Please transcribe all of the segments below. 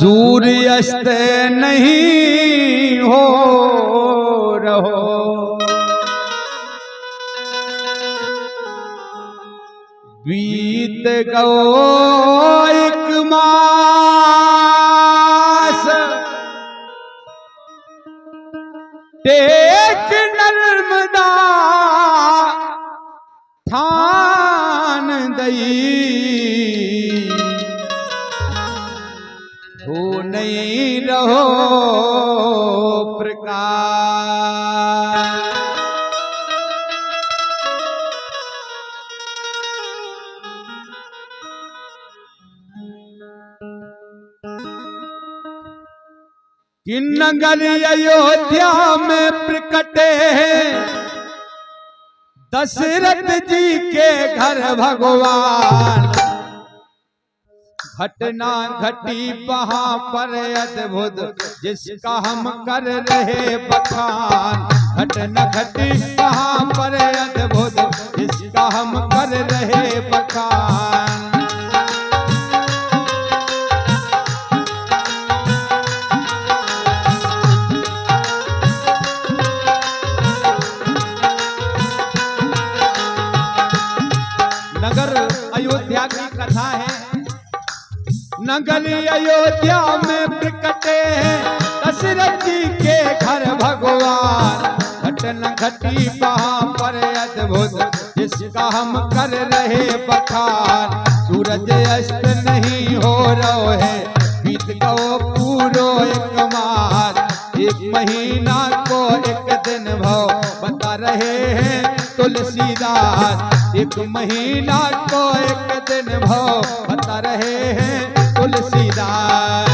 सूर्यास्त नहीं हो रहो, बीत गो एक मास, टेक नर्मदा थान दई, हो नहीं रहो प्रकाश। कि नगर अयोध्या में प्रकटे दशरथ जी के घर भगवान, घटना घटी वहां पर अद्भुत जिसका हम कर रहे बखान। घटना घटी वहां पर अद्भुत जिसका हम कर रहे बखान। नगर अयोध्या की कथा है। नगर अयोध्या में प्रकटे दशरथ जी के घर भगवान, घटना घटी वहां पर अद्भुत जिसका हम कर रहे बखान। सूरज अस्त नहीं हो रहो है, बीत गो पूरो एक मास, एक महीना को एक दिन भव बता रहे हैं तुलसीदास। एक महीना को एक दिन भव बता रहे हैं तुलसीदास।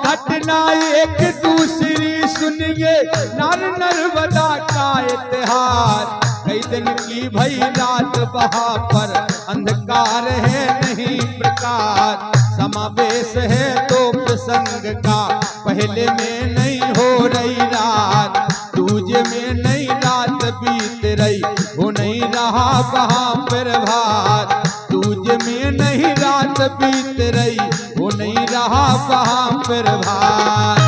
घटना एक दूसरी सुनिए, नार नर्मदा का इतिहास। कई दिन की भई रात वहां पर अंधकार है नहीं प्रकाश। समावेश है तो प्रसंग का, पहले में नहीं हो रही रात, दूजे में नहीं रात बीत रही, हो नहीं रहा वहां पर भात। दूजे में नहीं रात बीत रही, हो नहीं रहा वहां पर भात।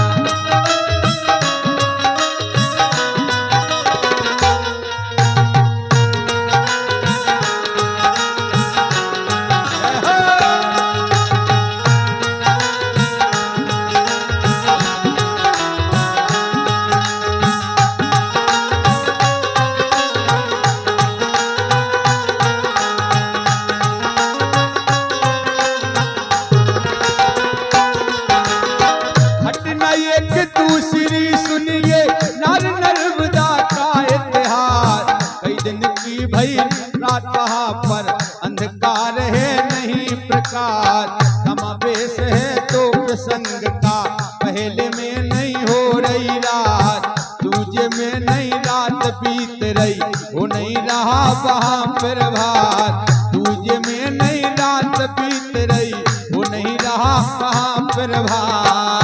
एक दूसरी सुनिए, नार नर्मदा का इतिहास। कई दिन की भई रात वहां पर अंधकार है नहीं प्रकाश। समावेश है तो प्रसंग का, पहले में नहीं हो रही रात, दूजे में नहीं रात बीत रही, हो नहीं रहा वहां पर भात। दूजे में नहीं रात बीत रही, हो नहीं रहा वहां पर भात।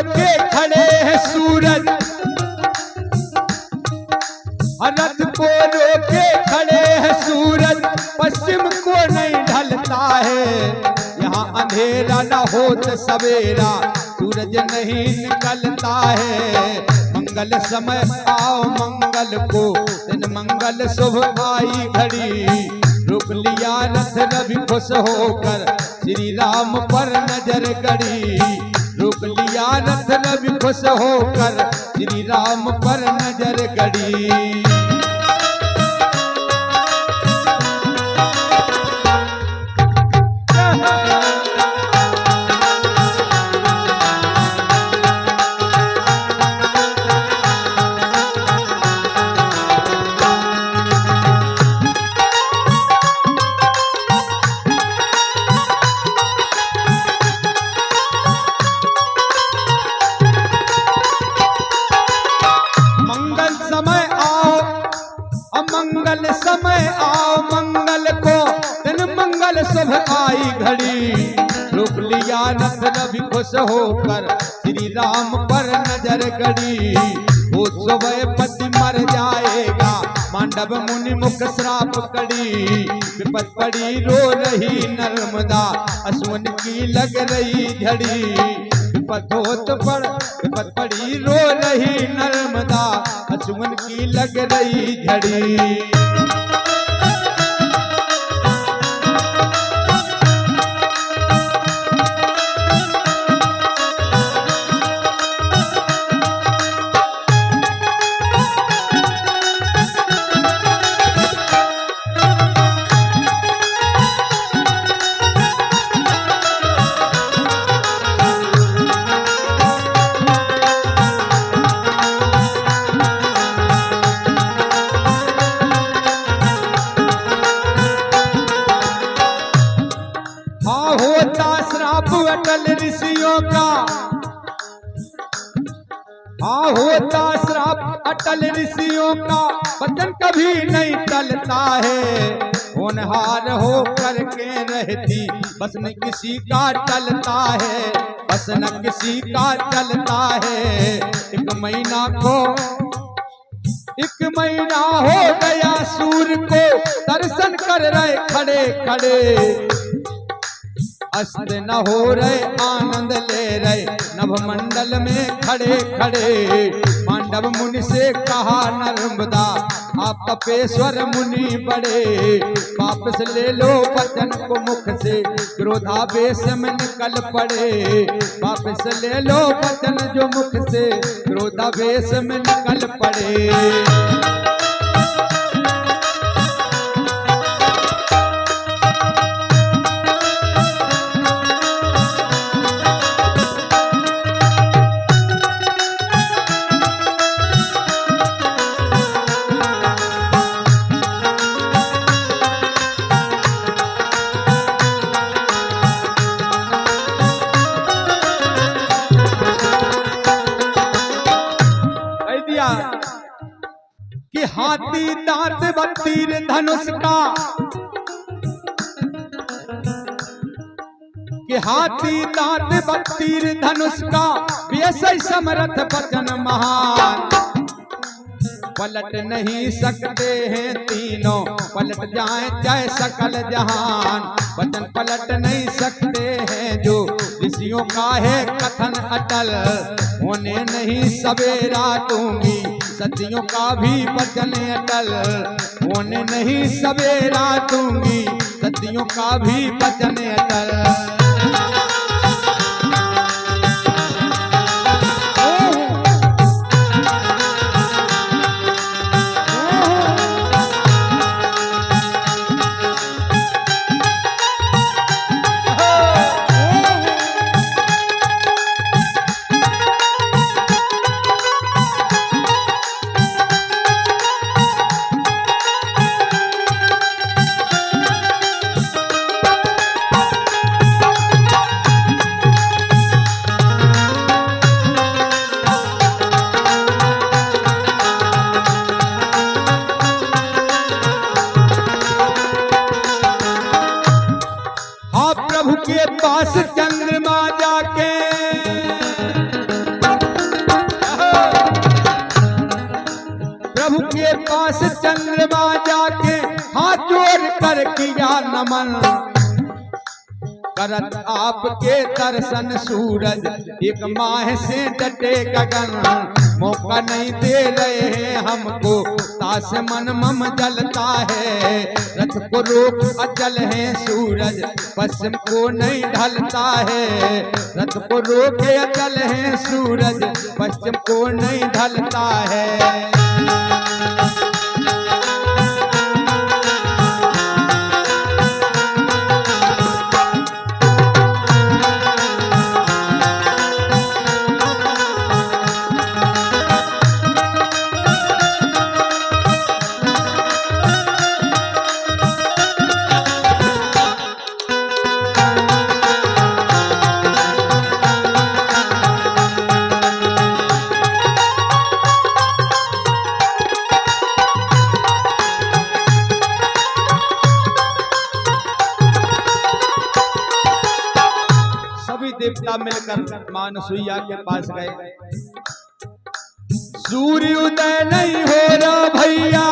के खड़े हैं सूरज, रथ को रोके खड़े हैं सूरज, पश्चिम को नहीं ढलता है। यहाँ अंधेरा न होत सवेरा, सूरज नहीं निकलता है। मंगल समय आओ मंगल को, दिन मंगल शुभ आई घड़ी। रुक लिया रथ रवि खुश होकर, श्री राम पर नजर गड़ी। रोक लिया रथ रवि खुश होकर श्री राम पर नजर गड़ी। मंगल समय आओ मंगल को दिन मंगल शुभ आई घड़ी। रोक लिया रथ रवि खुश होकर श्री राम पर नजर गड़ी। वो सुबह पति मर जाएगा मांडव मुनि मुख श्राप कड़ी। विपद पड़ी रो रही नर्मदा अश्विन की लग रही झड़ी। विपद पड़ी रो रही नर्मदा अश्विन की लग रही झड़ी। अटल ऋषियों का होता श्राप अटल ऋषियों का वचन कभी नहीं टलता है। होनहार हो करके रहती बस न किसी का टलता है। बस न किसी का टलता है। एक महीना हो गया सूर्य को दर्शन कर रहे खड़े खड़े। अस्त न हो रहे आनंद ले रहे नभमंडल में खड़े खड़े। पांडव मुनि से कहा नर्मदा आप तपेश्वर मुनि बड़े। वापस ले लो वचन को मुख से क्रोधावेश में निकल पड़े। वापस ले लो वचन जो मुख से क्रोधावेश में निकल पड़े। कि हाथी दांत बत्तीर धनुष का कि हाथी दांत बत्तीर धनुष का वैसे समर्थ वचन महान। पलट नहीं सकते हैं तीनों पलट जाए चाहे सकल जहान। वचन पलट नहीं सकते हैं जो ऋषियों का है कथन अटल। होने नहीं सवेरा दूंगी सदियों का भी वचन अटल। होने नहीं सवेरा दूंगी सदियों का भी वचन अटल। प्रभु के पास चंद्रमा जाके प्रभु के पास चंद्रमा जाके हाथ जोड़ कर किया नमन। करत आपके दर्शन सूरज एक माह से डटे गगन। मौका नहीं दे रहे हैं हमको, तास मन मम जलता है। रथ को रोक अचल है सूरज, पश्चिम को नहीं ढलता है। रथ को रोक अचल है सूरज, पश्चिम को नहीं ढलता है। देवता मिलकर मां अनसुईया के पास गए। सूर्य उदय नहीं हो रहा भैया,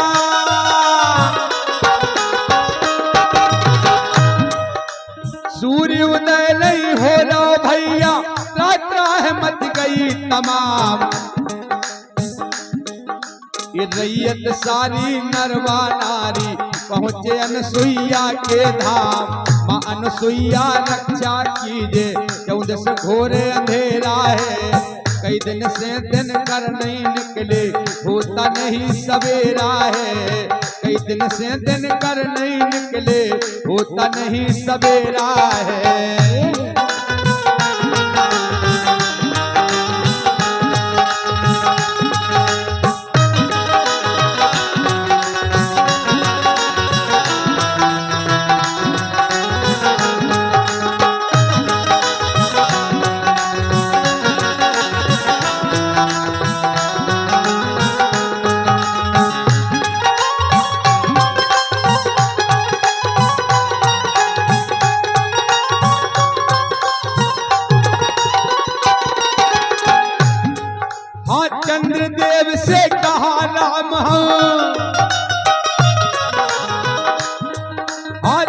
सूर्य उदय नहीं हो रहा भैया, रात राह मच गई तमाम। ये रैयत सारी नरवा नारी पहुंचे अनसुईया के धाम। मां अनसुईया रक्षा कीजिए, 14 घोरे अंधेरा है। कई दिन से दिन कर नहीं निकले, होता नहीं सवेरा है। कई दिन से दिन कर नहीं निकले, होता नहीं सवेरा है। चंद्रदेव से कहा राम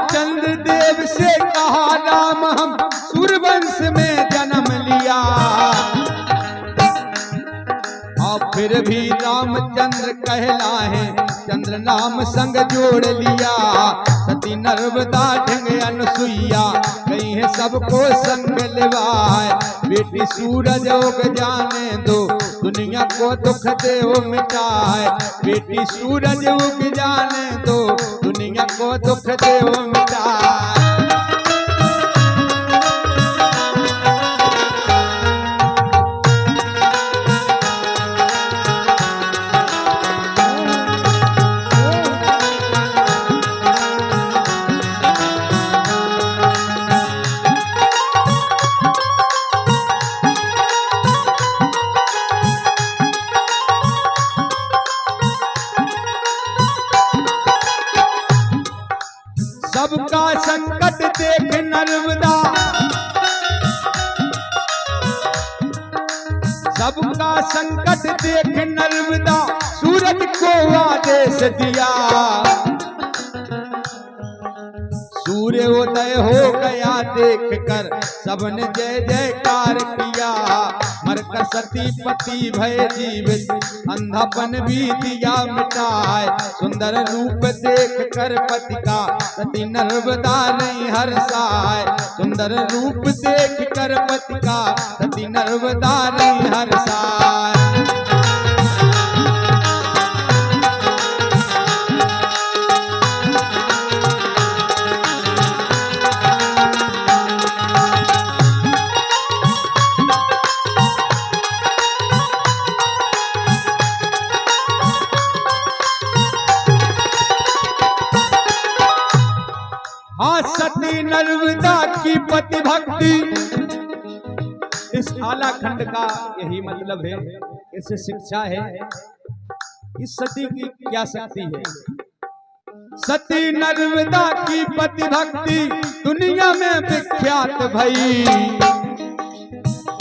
चंद्रदेव से कहा राम, हम सूर्यवंश में जन्म लिया। और फिर भी रामचंद्र कहलाए, चंद्र नाम संग जोड़ लिया। सती नर्मदा ढंग अनसुईया, कहीं है सबको संग लिवाए। बेटी सूरज उग जाने दो, दुनिया को दुख दे वो मिटाए। बेटी सूरज उग जाने दो, दुनिया को दुख दे वो मिटाए। सबका संकट देख नर्मदा, सबका संकट देख नर्मदा, सूरज को आदेश दिया। सूर्य उदय हो गया देखकर, सबने जय जयकार किया। मरकर सती पति भय जीवित, अंधापन भी दिया मिटाए। सुंदर रूप देख कर पति का, सती नर्मदा नहीं हर्षाए। सुंदर रूप देख कर पति का, सती नर्मदा नहीं हर्षाए। सती नर्मदा की पति भक्ति, इस आला खंड का यही मतलब है, इससे शिक्षा है। इस सती की क्या शक्ति है? सती नर्मदा की पति भक्ति दुनिया में विख्यात भई।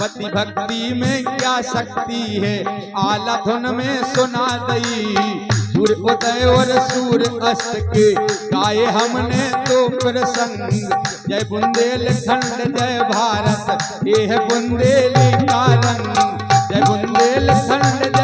पति भक्ति में क्या शक्ति है, आला धुन में सुना दई। सूर्य उदय और सूर्य अस्त के गाए हमने तो प्रसंग। जय बुंदेलखंड जय भारत, ये है बुंदेली का रंग। जय बुंदेलखंड